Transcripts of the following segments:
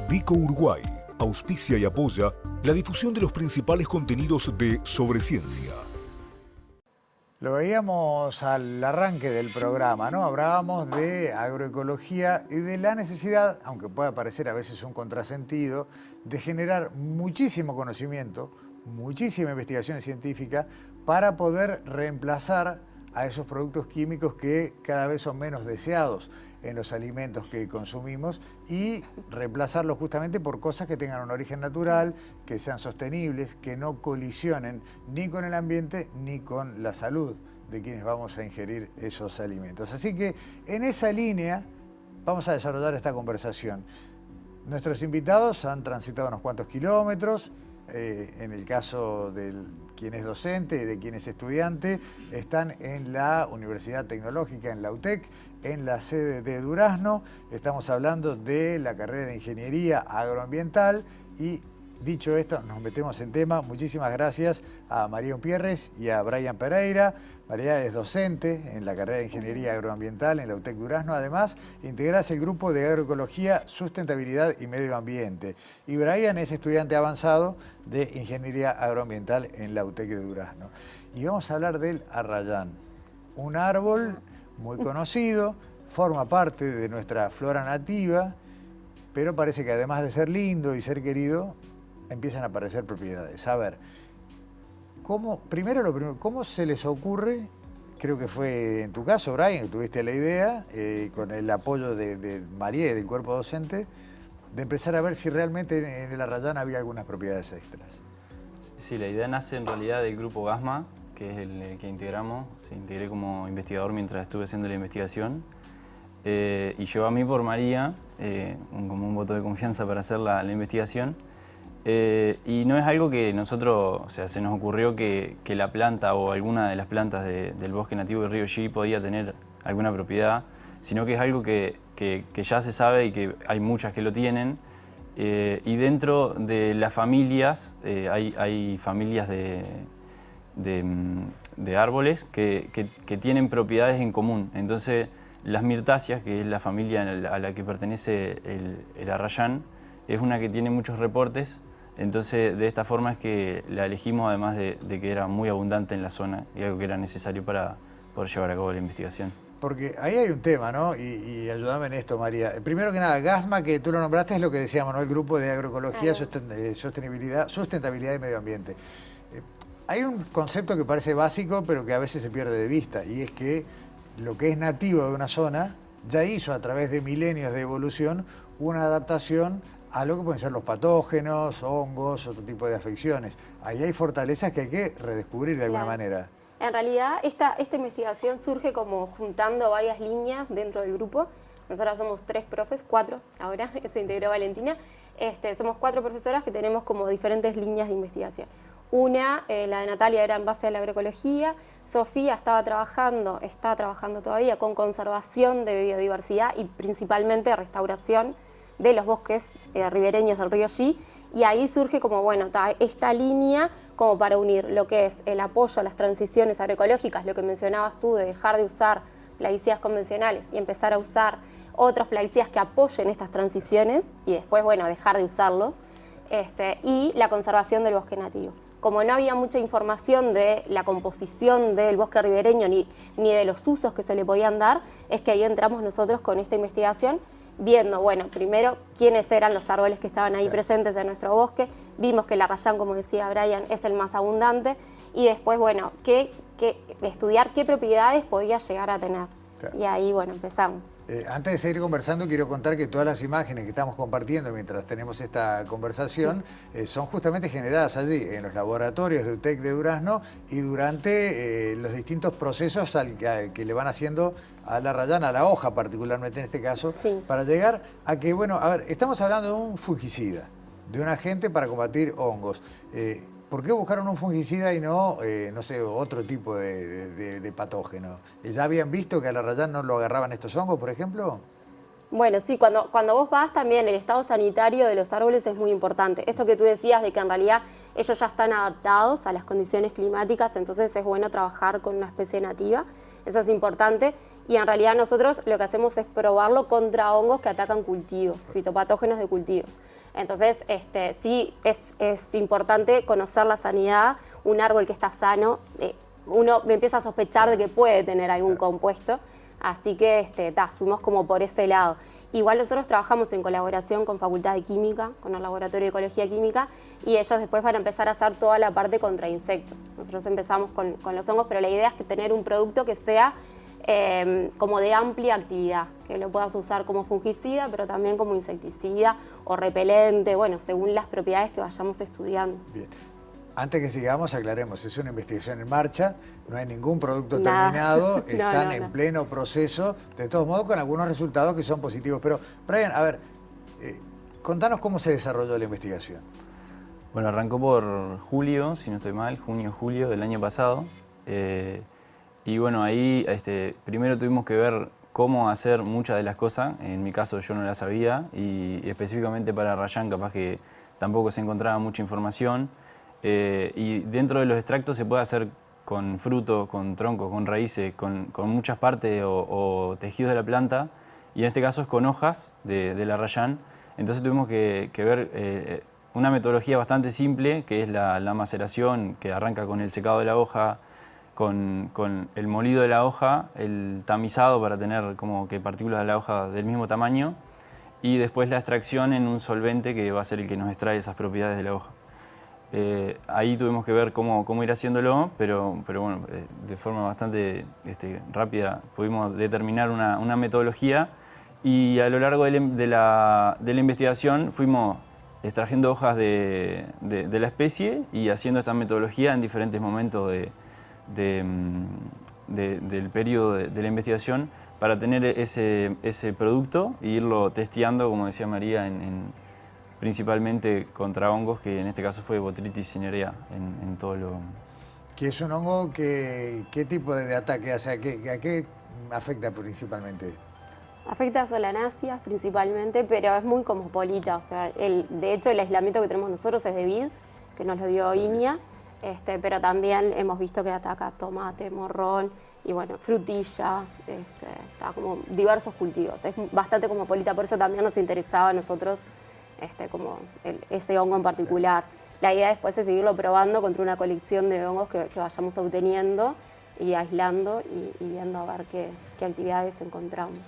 Vico Uruguay auspicia y apoya la difusión de los principales contenidos de Sobre Ciencia. Lo veíamos al arranque del programa, ¿no? Hablábamos de agroecología y de la necesidad, aunque pueda parecer a veces un contrasentido, de generar muchísimo conocimiento, muchísima investigación científica para poder reemplazar a esos productos químicos que cada vez son menos deseados en los alimentos que consumimos y reemplazarlos justamente por cosas que tengan un origen natural, que sean sostenibles, que no colisionen ni con el ambiente ni con la salud de quienes vamos a ingerir esos alimentos. Así que en esa línea vamos a desarrollar esta conversación. Nuestros invitados han transitado unos cuantos kilómetros. En el caso de quien es docente y de quien es estudiante, están en la Universidad Tecnológica, en la UTEC, en la sede de Durazno. Estamos hablando de la carrera de Ingeniería Agroambiental y, dicho esto, nos metemos en tema. Muchísimas gracias a María Umpierres y a Brian Pereira. María es docente en la carrera de Ingeniería Agroambiental en la UTEC Durazno. Además, integrás el grupo de Agroecología, Sustentabilidad y Medio Ambiente. Y Brian es estudiante avanzado de Ingeniería Agroambiental en la UTEC de Durazno. Y vamos a hablar del arrayán, un árbol muy conocido, forma parte de nuestra flora nativa, pero parece que además de ser lindo y ser querido, empiezan a aparecer propiedades. A ver, ¿cómo se les ocurre? Creo que fue en tu caso, Brian, que tuviste la idea, con el apoyo de María y del cuerpo docente, de empezar a ver si realmente en el arrayán había algunas propiedades extras. Sí, la idea nace en realidad del grupo GASMA, que es el que integramos. Sí, integré como investigador mientras estuve haciendo la investigación. Y llegó a mí por María, como un voto de confianza para hacer la investigación. Y no es algo que nosotros, o sea, se nos ocurrió que la planta o alguna de las plantas del bosque nativo del río Xí podía tener alguna propiedad, sino que es algo que ya se sabe y que hay muchas que lo tienen. Y dentro de las familias, hay familias de árboles que tienen propiedades en común. Entonces, las mirtáceas, que es la familia a la que pertenece el arrayán, es una que tiene muchos reportes. Entonces, de esta forma es que la elegimos, además de que era muy abundante en la zona y algo que era necesario para poder llevar a cabo la investigación. Porque ahí hay un tema, ¿no? Y ayúdame en esto, María. Primero que nada, GASMA, que tú lo nombraste, es lo que decíamos, ¿no? El Grupo de Agroecología, Sustentabilidad y Medio Ambiente. Hay un concepto que parece básico, pero que a veces se pierde de vista, y es que lo que es nativo de una zona ya hizo, a través de milenios de evolución, una adaptación a lo que pueden ser los patógenos, hongos, otro tipo de afecciones. Ahí hay fortalezas que hay que redescubrir de alguna manera. En realidad, esta investigación surge como juntando varias líneas dentro del grupo. Nosotros somos 3 profes, 4 ahora, se integró Valentina. Somos 4 profesoras que tenemos como diferentes líneas de investigación. Una, la de Natalia, era en base a la agroecología. Sofía está trabajando todavía con conservación de biodiversidad y principalmente restauración de los bosques ribereños del río Xí. Y ahí surge como, bueno, esta línea como para unir lo que es el apoyo a las transiciones agroecológicas, lo que mencionabas tú, de dejar de usar plaguicidas convencionales y empezar a usar otros plaguicidas que apoyen estas transiciones y después, bueno, dejar de usarlos, y la conservación del bosque nativo. Como no había mucha información de la composición del bosque ribereño ni de los usos que se le podían dar, es que ahí entramos nosotros con esta investigación, viendo, bueno, primero quiénes eran los árboles que estaban ahí presentes en nuestro bosque. Vimos que el arrayán, como decía Brian, es el más abundante, y después, bueno, estudiar qué propiedades podía llegar a tener. Claro. Y ahí, bueno, empezamos. Antes de seguir conversando, quiero contar que todas las imágenes que estamos compartiendo mientras tenemos esta conversación son justamente generadas allí, en los laboratorios de UTEC de Durazno, y durante los distintos procesos que le van haciendo al arrayán, a la hoja particularmente en este caso, para llegar a que, bueno, a ver, estamos hablando de un fungicida, de un agente para combatir hongos. ¿Por qué buscaron un fungicida y no, no sé, otro tipo de patógeno? ¿Ya habían visto que al arrayán no lo agarraban estos hongos, por ejemplo? Bueno, sí, cuando vos vas también, el estado sanitario de los árboles es muy importante. Esto que tú decías de que en realidad ellos ya están adaptados a las condiciones climáticas, entonces es bueno trabajar con una especie nativa, eso es importante. y en realidad nosotros lo que hacemos es probarlo contra hongos que atacan cultivos, fitopatógenos de cultivos. Entonces, sí es importante conocer la sanidad. Un árbol que está sano, uno empieza a sospechar de que puede tener algún compuesto, así que fuimos como por ese lado. Igual nosotros trabajamos en colaboración con Facultad de Química, con el Laboratorio de Ecología Química, y ellos después van a empezar a hacer toda la parte contra insectos. Nosotros empezamos con los hongos, pero la idea es que tener un producto que sea como de amplia actividad, que lo puedas usar como fungicida, pero también como insecticida o repelente, bueno, según las propiedades que vayamos estudiando. Bien. Antes que sigamos, aclaremos, es una investigación en marcha, no hay ningún producto terminado, están en pleno proceso, de todos modos con algunos resultados que son positivos. Pero, Brian, a ver, contanos cómo se desarrolló la investigación. Bueno, arrancó por julio, si no estoy mal, junio-julio del año pasado. Y bueno, ahí primero tuvimos que ver cómo hacer muchas de las cosas. En mi caso yo no las sabía y específicamente para Rayan capaz que tampoco se encontraba mucha información. Y dentro de los extractos se puede hacer con frutos, con troncos, con raíces, con muchas partes o tejidos de la planta. Y en este caso es con hojas de la Rayan. Entonces tuvimos que ver una metodología bastante simple, que es la maceración, que arranca con el secado de la hoja, con el molido de la hoja, el tamizado para tener como que partículas de la hoja del mismo tamaño, y después la extracción en un solvente que va a ser el que nos extrae esas propiedades de la hoja. Ahí tuvimos que ver cómo ir haciéndolo, pero bueno, de forma bastante rápida pudimos determinar una metodología, y a lo largo de la investigación fuimos extrayendo hojas de la especie y haciendo esta metodología en diferentes momentos del periodo de la investigación para tener ese producto e irlo testeando, como decía María, principalmente contra hongos, que en este caso fue Botrytis cinerea en todo lo... ¿Qué es un hongo? ¿Qué tipo de ataque hace? ¿A qué afecta principalmente? Afecta a solanáceas principalmente, pero es muy cosmopolita. O sea, de hecho el aislamiento que tenemos nosotros es de vid, que nos lo dio INIA, pero también hemos visto que ataca tomate, morrón y bueno, frutilla, está como diversos cultivos. Es bastante cosmopolita, por eso también nos interesaba a nosotros como ese hongo en particular. La idea después es seguirlo probando contra una colección de hongos que vayamos obteniendo y aislando y viendo a ver qué actividades encontramos.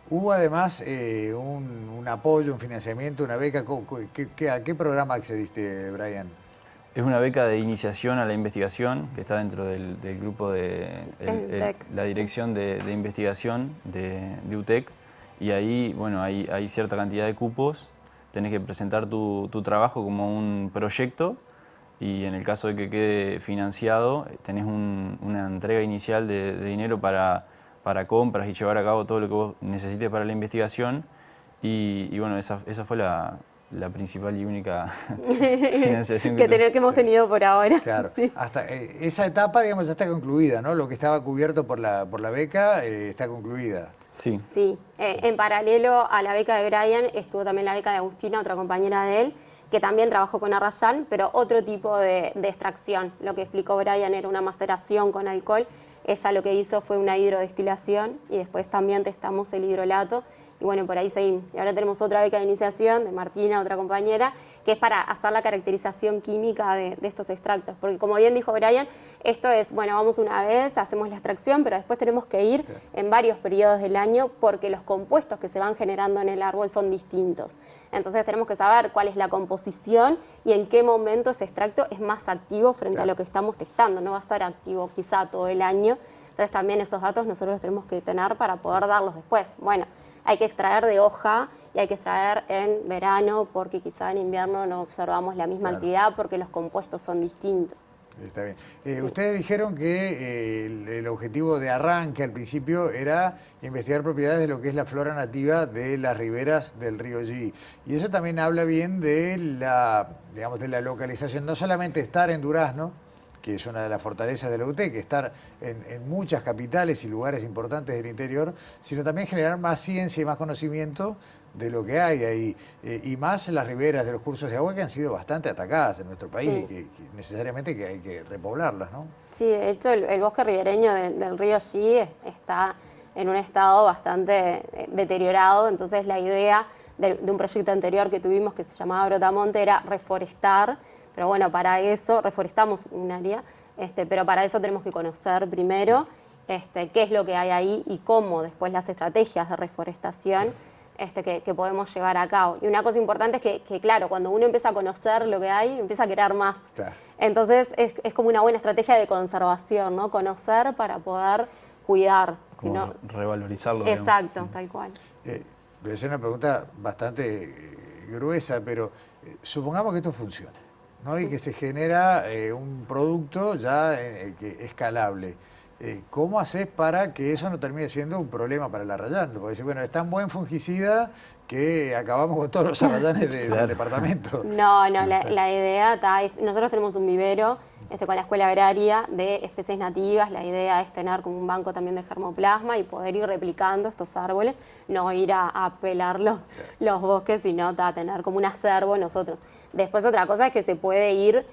Hubo además un apoyo, un financiamiento, una beca. ¿A qué programa accediste, Brian? Es una beca de iniciación a la investigación que está dentro del grupo de la Dirección de Investigación de UTEC, y ahí bueno, hay cierta cantidad de cupos. Tenés que presentar tu trabajo como un proyecto, y en el caso de que quede financiado tenés una entrega inicial de dinero para compras y llevar a cabo todo lo que vos necesites para la investigación. Y bueno, esa fue la principal y única financiación que hemos tenido por ahora. Claro. Sí. Hasta esa etapa, digamos, ya está concluida, ¿no? Lo que estaba cubierto por la beca está concluida. Sí. Sí. En paralelo a la beca de Brian estuvo también la beca de Agustina, otra compañera de él, que también trabajó con Arrayán, pero otro tipo de extracción. Lo que explicó Brian era una maceración con alcohol. Ella lo que hizo fue una hidrodestilación y después también testamos el hidrolato. Y bueno, por ahí seguimos. Y ahora tenemos otra beca de iniciación de Martina, otra compañera, que es para hacer la caracterización química de estos extractos. Porque como bien dijo Brian, esto es, bueno, vamos una vez, hacemos la extracción, pero después tenemos que ir en varios periodos del año porque los compuestos que se van generando en el árbol son distintos. Entonces tenemos que saber cuál es la composición y en qué momento ese extracto es más activo frente a lo que estamos testando. No va a estar activo quizá todo el año. Entonces también esos datos nosotros los tenemos que tener para poder darlos después. Bueno, hay que extraer de hoja y hay que extraer en verano porque quizá en invierno no observamos la misma actividad porque los compuestos son distintos. Está bien. Ustedes dijeron que el objetivo de arranque al principio era investigar propiedades de lo que es la flora nativa de las riberas del río Yí. Y eso también habla bien de digamos, de la localización, no solamente estar en Durazno, que es una de las fortalezas de la UTEC, estar en muchas capitales y lugares importantes del interior, sino también generar más ciencia y más conocimiento de lo que hay ahí, y más las riberas de los cursos de agua que han sido bastante atacadas en nuestro país, y que necesariamente que hay que repoblarlas, ¿no? Sí, de hecho el bosque ribereño del río Yí está en un estado bastante deteriorado. Entonces la idea de un proyecto anterior que tuvimos que se llamaba Brotamonte era reforestar, pero bueno, para eso reforestamos un área, pero para eso tenemos que conocer primero qué es lo que hay ahí y cómo después las estrategias de reforestación que podemos llevar a cabo. Y una cosa importante es que, claro, cuando uno empieza a conocer lo que hay, empieza a querer más. Claro. Entonces es como una buena estrategia de conservación, ¿no? Conocer para poder cuidar. Como revalorizarlo. Exacto, tal cual. Voy a hacer una pregunta bastante gruesa, pero supongamos que esto funciona, ¿no? Y que se genera un producto ya escalable. ¿Cómo haces para que eso no termine siendo un problema para el arrayán? Porque decir, bueno, es tan buen fungicida que acabamos con todos los arrayanes del departamento. No, la idea es, nosotros tenemos un vivero con la Escuela Agraria de especies nativas. La idea es tener como un banco también de germoplasma y poder ir replicando estos árboles, no ir a pelar los bosques, sino tener como un acervo nosotros. Después otra cosa es que se puede ir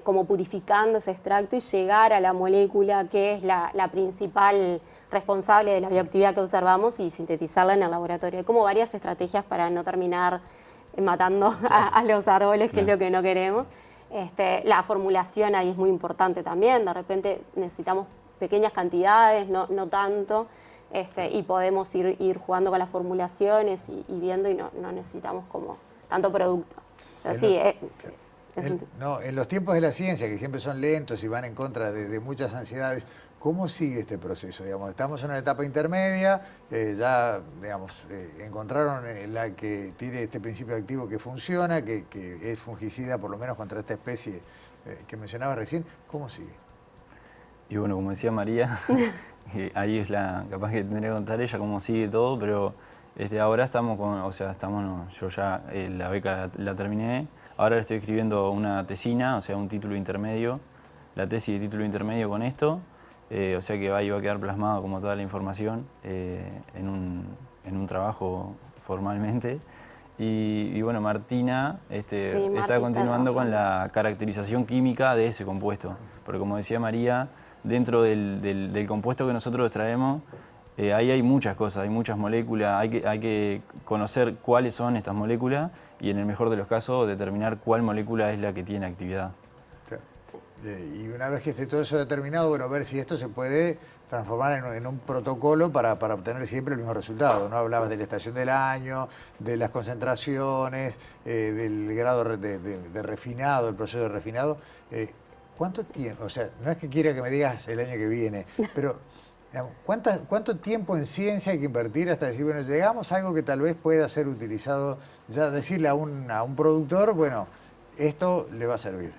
como purificando ese extracto y llegar a la molécula que es la principal responsable de la bioactividad que observamos y sintetizarla en el laboratorio. Hay como varias estrategias para no terminar matando a los árboles, que es lo que no queremos. La formulación ahí es muy importante también. De repente necesitamos pequeñas cantidades, no tanto, y podemos ir jugando con las formulaciones y viendo, y no necesitamos como tanto producto. Pero sí, en los tiempos de la ciencia, que siempre son lentos y van en contra de muchas ansiedades, ¿cómo sigue este proceso? Digamos, estamos en una etapa intermedia, ya digamos, encontraron la que tiene este principio activo que funciona, que es fungicida por lo menos contra esta especie que mencionaba recién. ¿Cómo sigue? Y bueno, como decía María, ahí es capaz que tendría que contar ella cómo sigue todo, pero ahora estamos yo ya la beca la terminé. Ahora le estoy escribiendo una tesina, o sea, un título intermedio, la tesis de título intermedio con esto, o sea que ahí va a quedar plasmado como toda la información en un trabajo formalmente. Y bueno, Martina está continuando con la caracterización química de ese compuesto, porque como decía María, dentro del compuesto que nosotros extraemos, ahí hay muchas cosas, hay muchas moléculas, hay que conocer cuáles son estas moléculas y en el mejor de los casos determinar cuál molécula es la que tiene actividad. Claro. Y una vez que esté todo eso determinado, bueno, ver si esto se puede transformar en un protocolo para obtener siempre el mismo resultado, ¿no? Hablabas de la estación del año, de las concentraciones, del grado de refinado, el proceso de refinado. ¿Cuánto tiempo? O sea, no es que quiera que me digas el año que viene, pero digamos, ¿cuánto tiempo en ciencia hay que invertir hasta decir, bueno, llegamos a algo que tal vez pueda ser utilizado, ya decirle a un productor, bueno, esto le va a servir?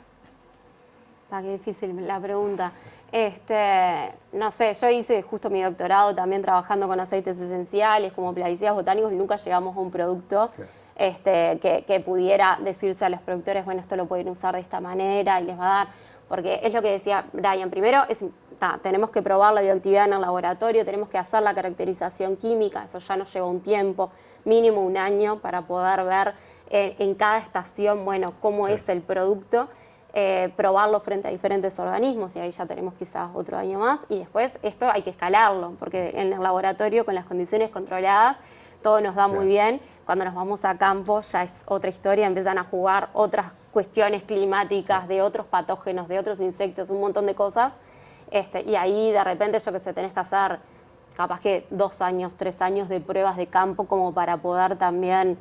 Qué difícil la pregunta. No sé, yo hice justo mi doctorado también trabajando con aceites esenciales como plaguicidas botánicos y nunca llegamos a un producto que pudiera decirse a los productores, bueno, esto lo pueden usar de esta manera y les va a dar, porque es lo que decía Brian, primero tenemos que probar la bioactividad en el laboratorio, tenemos que hacer la caracterización química, eso ya nos lleva un tiempo, mínimo un año, para poder ver en cada estación, bueno, cómo es el producto, probarlo frente a diferentes organismos, y ahí ya tenemos quizás otro año más, y después esto hay que escalarlo, porque en el laboratorio con las condiciones controladas todo nos da muy bien. Cuando nos vamos a campo ya es otra historia, empiezan a jugar otras cuestiones climáticas, de otros patógenos, de otros insectos, un montón de cosas. Y ahí de repente tenés que hacer capaz que 2 años, 3 años de pruebas de campo como para poder también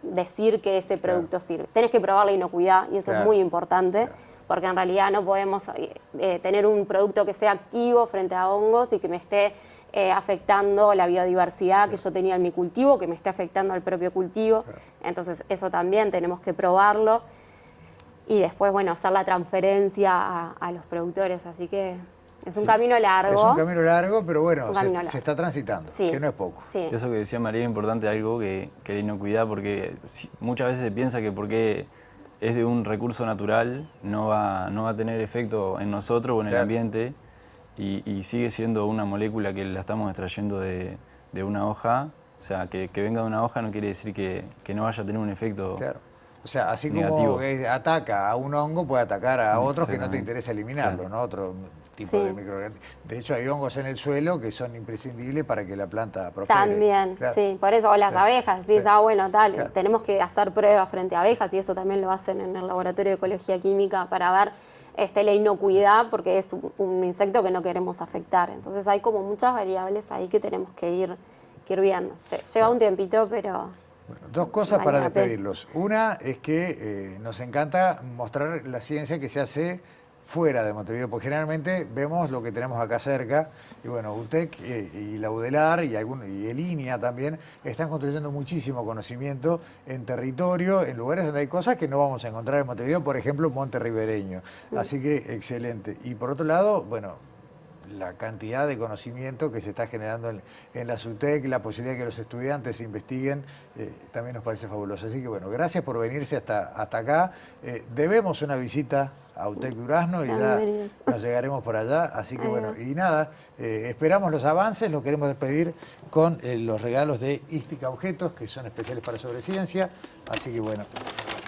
decir que ese producto sirve. Tenés que probar la inocuidad y eso es muy importante, porque en realidad no podemos tener un producto que sea activo frente a hongos y que me esté afectando la biodiversidad que yo tenía en mi cultivo, que me esté afectando al propio cultivo. Entonces eso también tenemos que probarlo y después, bueno, hacer la transferencia a los productores, así que es un camino largo. Es un camino largo, pero bueno, se está transitando, que no es poco. Sí. Eso que decía María es importante, algo que la inocuidad, porque muchas veces se piensa que porque es de un recurso natural no va a tener efecto en nosotros o en el ambiente, y sigue siendo una molécula que la estamos extrayendo de una hoja. O sea, que venga de una hoja no quiere decir que no vaya a tener un efecto O sea, así como negativo. ataca a un hongo, puede atacar a otros que no te Exactamente. interesa eliminarlo, Claro. ¿no? Otro tipo Sí. de microorganismos. De hecho, hay hongos en el suelo que son imprescindibles para que la planta prospere. También, Claro. sí, por eso, o las Claro. abejas, Sí. sí, bueno, tal, Claro. tenemos que hacer pruebas frente a abejas y eso también lo hacen en el laboratorio de ecología química para ver la inocuidad, porque es un insecto que no queremos afectar. Entonces hay como muchas variables ahí que tenemos que ir viendo. Lleva un tiempito, pero... Bueno, dos cosas vale para la pena. despedirlos. Una es que nos encanta mostrar la ciencia que se hace fuera de Montevideo, porque generalmente vemos lo que tenemos acá cerca, y bueno, UTEC y la UDELAR y el INIA también están construyendo muchísimo conocimiento en territorio, en lugares donde hay cosas que no vamos a encontrar en Montevideo, por ejemplo, Monte Ribereño. Así que excelente. Y por otro lado, bueno, la cantidad de conocimiento que se está generando en la SUTEC, la posibilidad de que los estudiantes investiguen, también nos parece fabuloso. Así que bueno, gracias por venirse hasta acá. Debemos una visita a UTEC Durazno y ya Bienvenidos. nos llegaremos por allá. Así que bueno, y nada, esperamos los avances, lo queremos despedir con los regalos de Ística Objetos, que son especiales para Sobreciencia. Así que bueno,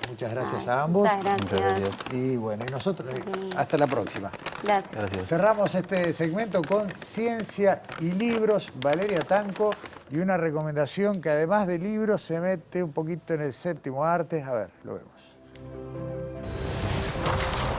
muchas gracias a ambos. Muchas gracias. Muchas gracias. Y bueno, y nosotros, hasta la próxima. Gracias. Gracias. Cerramos este segmento con Ciencia y Libros, Valeria Tanco, y una recomendación que además de libros se mete un poquito en el séptimo arte. A ver, lo vemos.